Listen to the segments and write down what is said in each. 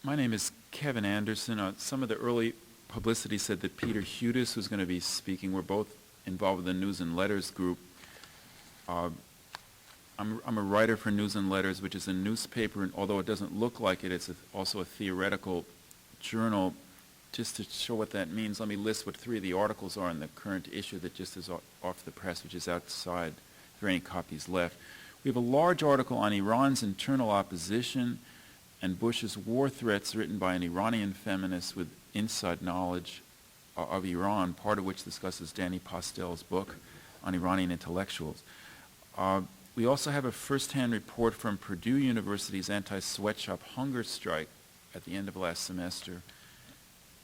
My name is Kevin Anderson. Some of the early publicity said that Peter Hudis was going to be speaking. We're both involved with the News and Letters group. I'm a writer for News and Letters, which is a newspaper, and although it doesn't look like it, it's also a theoretical journal. Just to show what that means, let me list what 3 of the articles are in the current issue that just is off the press, which is outside, if there are any copies left. We have a large article on Iran's internal opposition and Bush's war threats, written by an Iranian feminist with inside knowledge of Iran, part of which discusses Danny Postel's book on Iranian intellectuals. We also have a first-hand report from Purdue University's anti-sweatshop hunger strike at the end of last semester.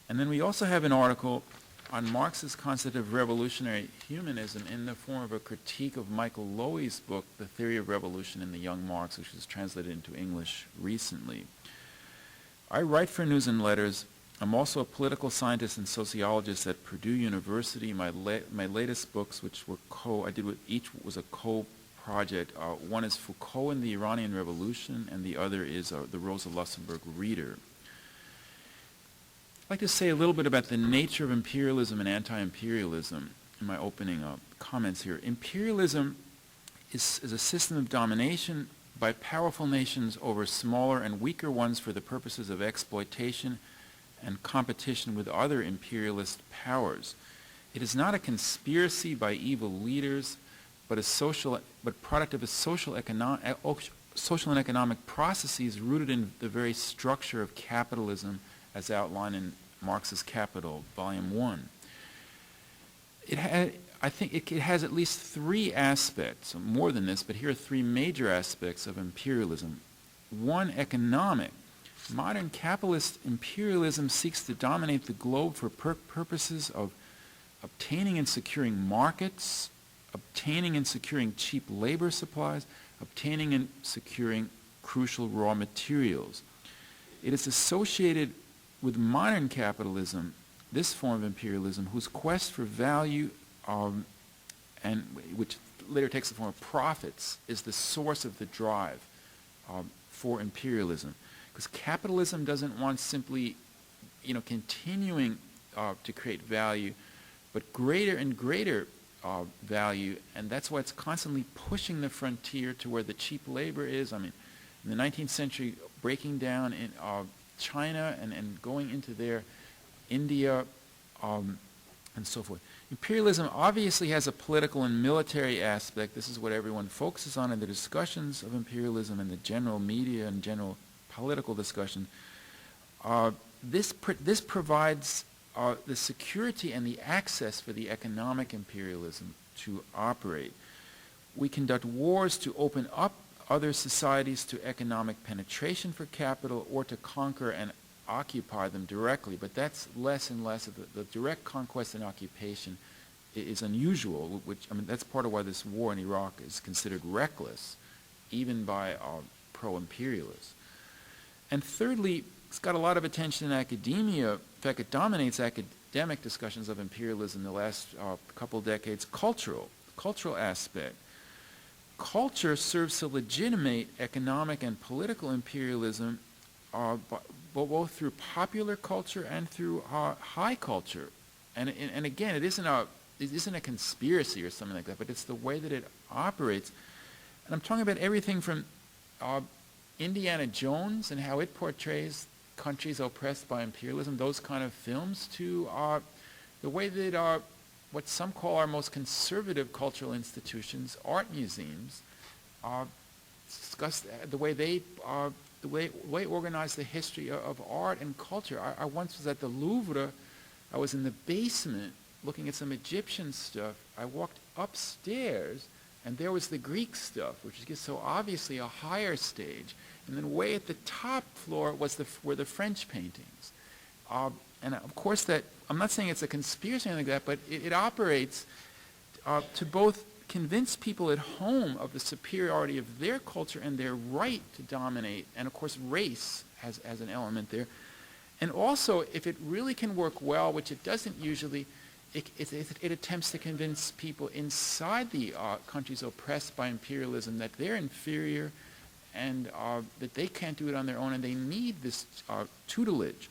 And then we also have an article on Marx's concept of revolutionary humanism in the form of a critique of Michael Lowy's book, The Theory of Revolution in the Young Marx, which was translated into English recently. I write for News and Letters. I'm also a political scientist and sociologist at Purdue University. My latest books, which were I did with each was a co-project. One is Foucault and the Iranian Revolution, and the other is the Rosa Luxemburg Reader. I'd like to say a little bit about the nature of imperialism and anti-imperialism in my opening comments here. Imperialism is a system of domination by powerful nations over smaller and weaker ones for the purposes of exploitation and competition with other imperialist powers. It is not a conspiracy by evil leaders, but product of a social and economic processes rooted in the very structure of capitalism as outlined in Marx's Capital, Volume 1. I think it has at least 3 aspects, more than this, but here are 3 major aspects of imperialism. 1, economic. Modern capitalist imperialism seeks to dominate the globe for purposes of obtaining and securing markets, obtaining and securing cheap labor supplies, obtaining and securing crucial raw materials. It is associated with modern capitalism, this form of imperialism, whose quest for value and which later takes the form of profits, is the source of the drive for imperialism. Because capitalism doesn't want simply, continuing to create value, but greater and greater value, and that's why it's constantly pushing the frontier to where the cheap labor is. I mean, in the 19th century, breaking down in China and going into there, India, and so forth. Imperialism obviously has a political and military aspect. This is what everyone focuses on in the discussions of imperialism and the general media and general political discussion. This provides the security and the access for the economic imperialism to operate. We conduct wars to open up other societies to economic penetration for capital or to conquer and occupy them directly, but that's less and less of the direct conquest and occupation is unusual, that's part of why this war in Iraq is considered reckless, even by pro-imperialists. And thirdly, it's got a lot of attention in academia. In fact, it dominates academic discussions of imperialism in the last couple of decades. Cultural aspect. Culture serves to legitimate economic and political imperialism both through popular culture and through high culture. And again, it isn't a conspiracy or something like that, but it's the way that it operates. And I'm talking about everything from Indiana Jones and how it portrays countries oppressed by imperialism, those kind of films, to the way that what some call our most conservative cultural institutions, art museums, discuss the way they organize the history of art and culture. I once was at the Louvre. I was in the basement looking at some Egyptian stuff. I walked upstairs, and there was the Greek stuff, which is so obviously a higher stage. And then way at the top floor were the French paintings. And of course that, I'm not saying it's a conspiracy or anything like that, but it operates to both convince people at home of the superiority of their culture and their right to dominate, and of course race has an element there. And also, if it really can work well, which it doesn't usually, it attempts to convince people inside the countries oppressed by imperialism that they're inferior and that they can't do it on their own, and they need this tutelage.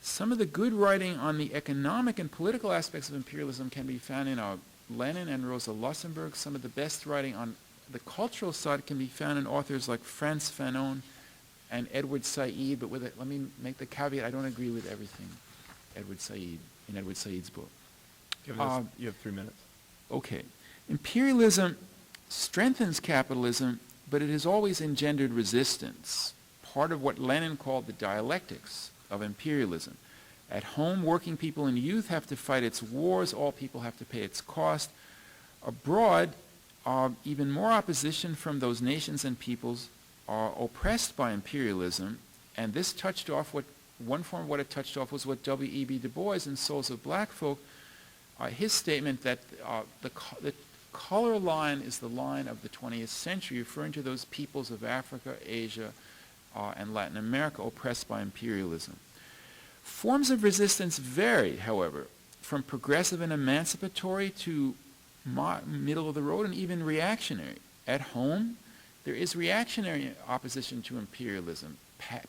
Some of the good writing on the economic and political aspects of imperialism can be found in Lenin and Rosa Luxemburg. Some of the best writing on the cultural side can be found in authors like Frantz Fanon and Edward Said, but let me make the caveat, I don't agree with everything in Edward Said's book. You have 3 minutes. Okay. Imperialism strengthens capitalism, but it has always engendered resistance, part of what Lenin called the dialectics of imperialism. At home, working people and youth have to fight its wars, all people have to pay its cost. Abroad, even more opposition from those nations and peoples are oppressed by imperialism, and this touched off one form of what it touched off was what W.E.B. Du Bois in Souls of Black Folk, his statement that the color line is the line of the 20th century, referring to those peoples of Africa, Asia, and Latin America oppressed by imperialism. Forms of resistance vary, however, from progressive and emancipatory to middle of the road and even reactionary. At home, there is reactionary opposition to imperialism.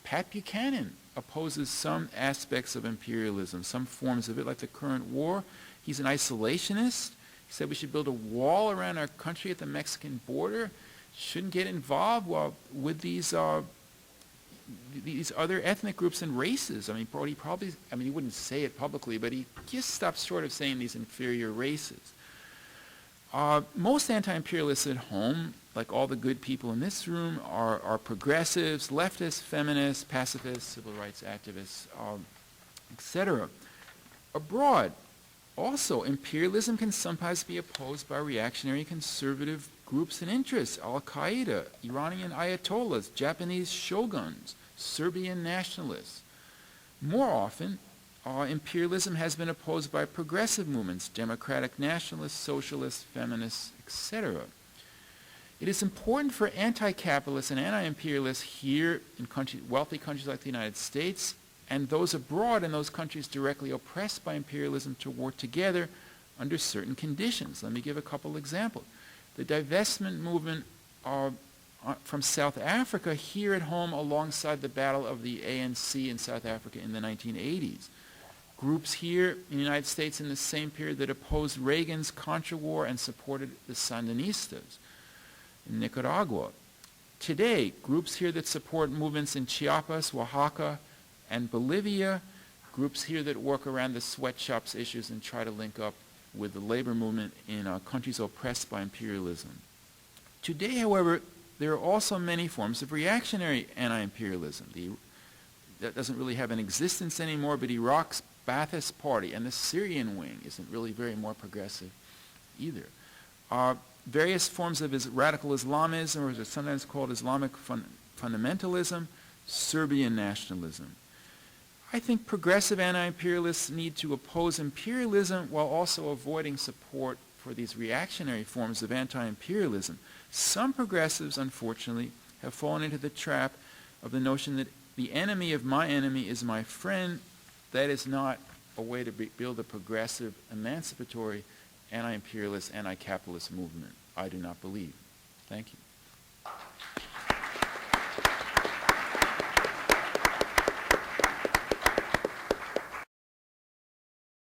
Pat Buchanan opposes some aspects of imperialism, some forms of it, like the current war. He's an isolationist. He said we should build a wall around our country at the Mexican border. Shouldn't get involved with these other ethnic groups and races. I mean, he wouldn't say it publicly, but he just stops short of saying these inferior races. Most anti-imperialists at home, like all the good people in this room, are progressives, leftists, feminists, pacifists, civil rights activists, etc. Abroad, also, imperialism can sometimes be opposed by reactionary conservative groups and interests, Al-Qaeda, Iranian ayatollahs, Japanese shoguns, Serbian nationalists. More often, imperialism has been opposed by progressive movements, democratic nationalists, socialists, feminists, etc. It is important for anti-capitalists and anti-imperialists here in wealthy countries like the United States and those abroad in those countries directly oppressed by imperialism to work together under certain conditions. Let me give a couple examples. The divestment movement from South Africa here at home alongside the battle of the ANC in South Africa in the 1980s. Groups here in the United States in the same period that opposed Reagan's Contra War and supported the Sandinistas in Nicaragua. Today, groups here that support movements in Chiapas, Oaxaca, and Bolivia, groups here that work around the sweatshops issues and try to link up with the labor movement in countries oppressed by imperialism. Today, however, there are also many forms of reactionary anti-imperialism. That doesn't really have an existence anymore, but Iraq's Ba'athist Party and the Syrian wing isn't really very more progressive either. Various forms of radical Islamism, or as it's sometimes called Islamic fundamentalism, Serbian nationalism. I think progressive anti-imperialists need to oppose imperialism while also avoiding support for these reactionary forms of anti-imperialism. Some progressives, unfortunately, have fallen into the trap of the notion that the enemy of my enemy is my friend. That is not a way to build a progressive, emancipatory, anti-imperialist, anti-capitalist movement. I do not believe. Thank you.